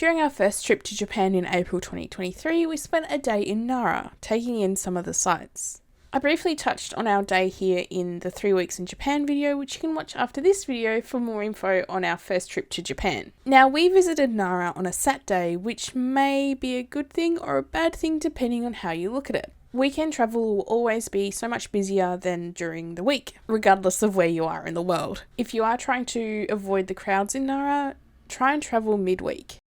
During our first trip to Japan in April 2023, we spent a day in Nara, taking in some of the sights. I briefly touched on our day here in the 3 weeks in Japan video, which you can watch after this video for more info on our first trip to Japan. Now, we visited Nara on a Saturday, which may be a good thing or a bad thing depending on how you look at it. Weekend travel will always be so much busier than during the week, regardless of where you are in the world. If you are trying to avoid the crowds in Nara, try and travel midweek.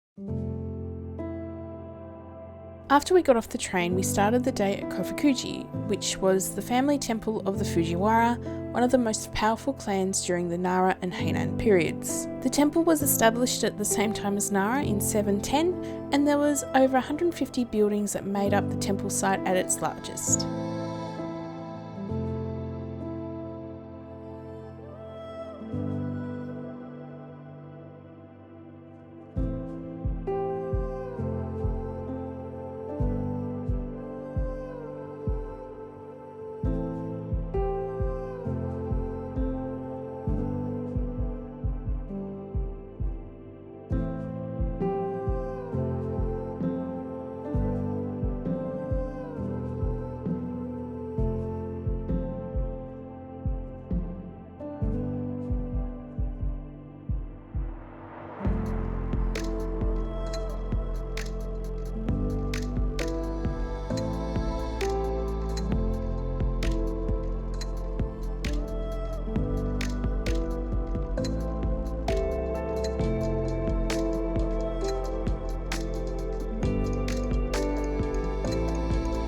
After we got off the train, we started the day at Kofukuji, which was the family temple of the Fujiwara, one of the most powerful clans during the Nara and Heian periods. The temple was established at the same time as Nara in 710, and there was over 150 buildings that made up the temple site at its largest.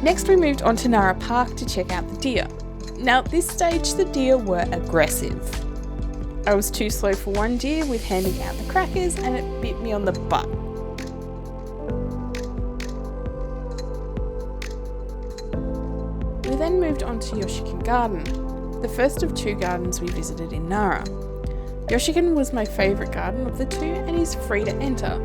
Next we moved on to Nara Park to check out the deer. Now at this stage the deer were aggressive. I was too slow for one deer with handing out the crackers and it bit me on the butt. We then moved on to Yoshikin Garden, the first of 2 gardens we visited in Nara. Yoshikin was my favourite garden of the 2 and is free to enter.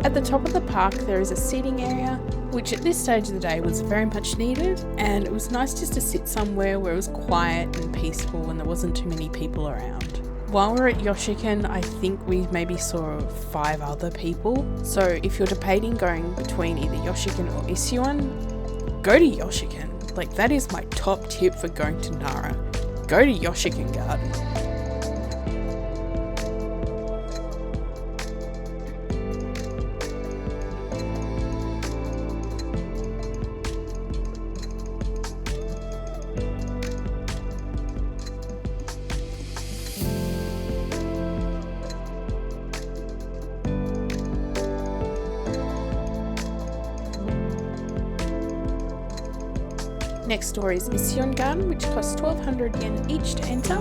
At the top of the park there is a seating area, which at this stage of the day was very much needed, and it was nice just to sit somewhere where it was quiet and peaceful and there wasn't too many people around. While we're at Yoshikin, I think we maybe saw 5 other people, so if you're debating going between either Yoshikin or Isuan, go to Yoshikin. Like, that is my top tip for going to Nara. Go to Yoshikin Garden. Next door is Isuan Garden, which costs 1200 yen each to enter.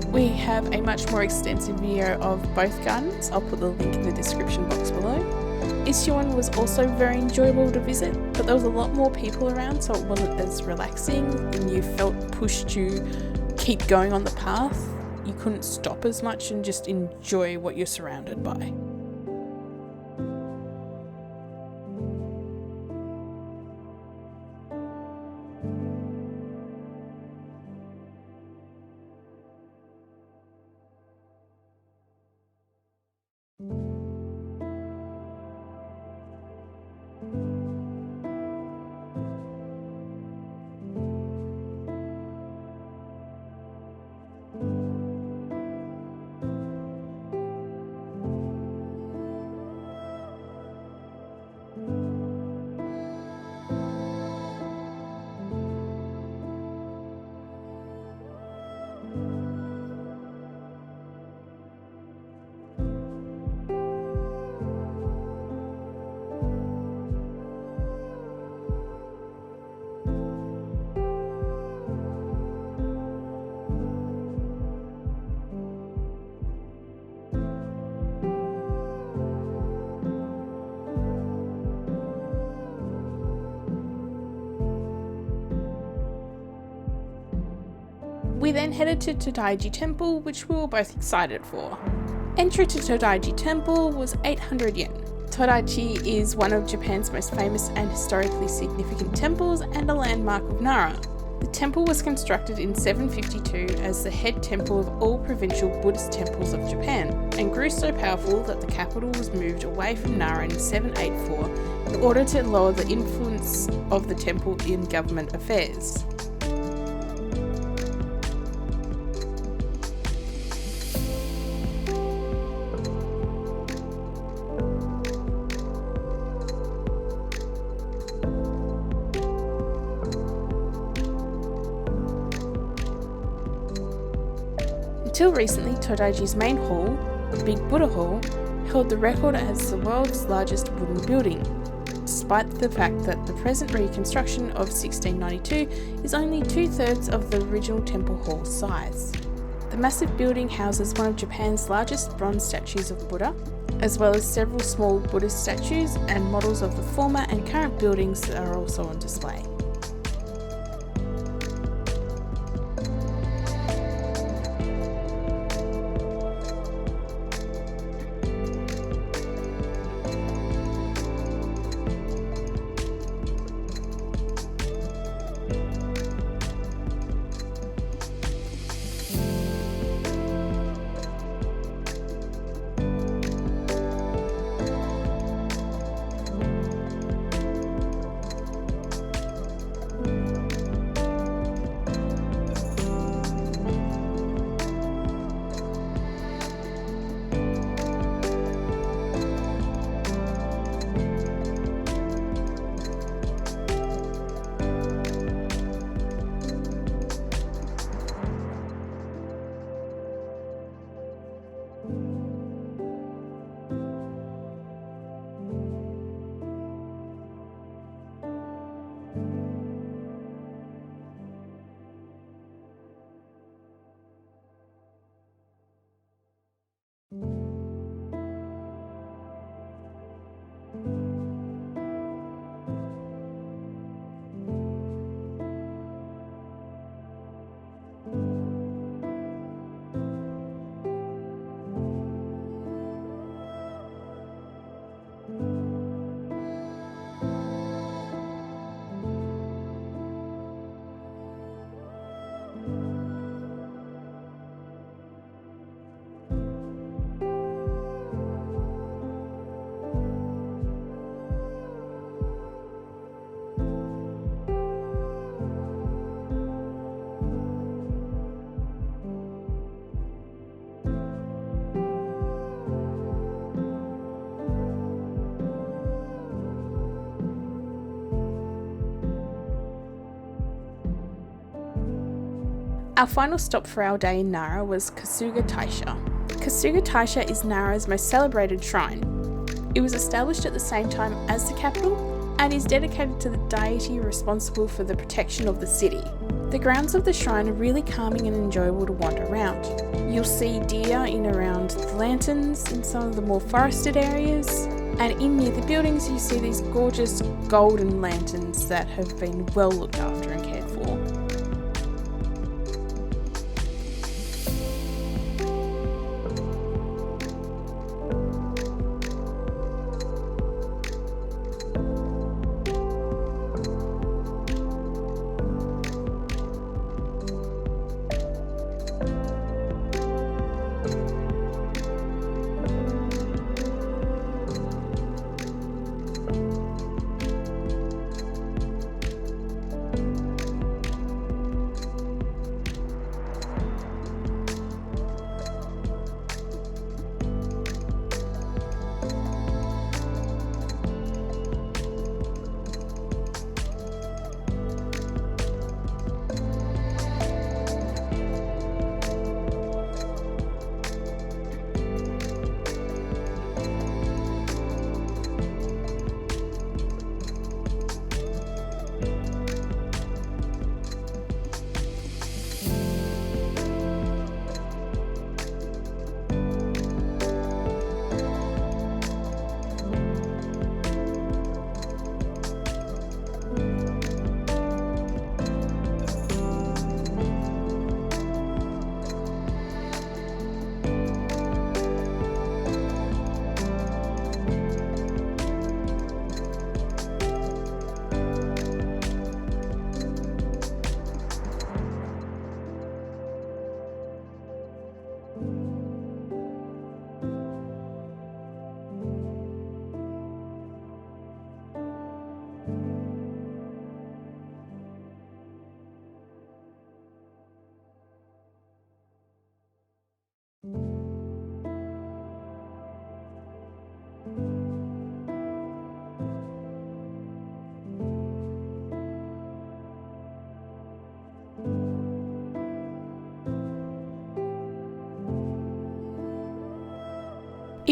We have a much more extensive video of both gardens. I'll put the link in the description box below. Isuan was also very enjoyable to visit, but there was a lot more people around, so it wasn't as relaxing and you felt pushed to keep going on the path. You couldn't stop as much and just enjoy what you're surrounded by. We then headed to Todaiji Temple, which we were both excited for. Entry to Todaiji Temple was 800 yen. Todaiji is one of Japan's most famous and historically significant temples and a landmark of Nara. The temple was constructed in 752 as the head temple of all provincial Buddhist temples of Japan, and grew so powerful that the capital was moved away from Nara in 784 in order to lower the influence of the temple in government affairs. Until recently, Todaiji's main hall, the Big Buddha Hall, held the record as the world's largest wooden building, despite the fact that the present reconstruction of 1692 is only 2/3 of the original temple hall size. The massive building houses one of Japan's largest bronze statues of Buddha, as well as several small Buddhist statues and models of the former and current buildings that are also on display. Our final stop for our day in Nara was Kasuga Taisha. Kasuga Taisha is Nara's most celebrated shrine. It was established at the same time as the capital and is dedicated to the deity responsible for the protection of the city. The grounds of the shrine are really calming and enjoyable to wander around. You'll see deer in around the lanterns in some of the more forested areas, and in near the buildings you see these gorgeous golden lanterns that have been well looked after and cared for.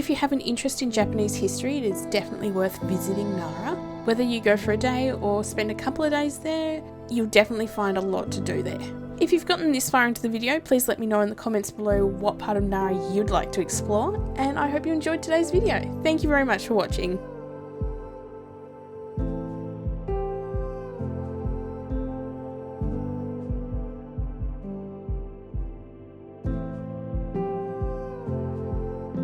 If you have an interest in Japanese history, it is definitely worth visiting Nara. Whether you go for a day or spend a couple of days there, you'll definitely find a lot to do there. If you've gotten this far into the video, please let me know in the comments below what part of Nara you'd like to explore, and I hope you enjoyed today's video. Thank you very much for watching.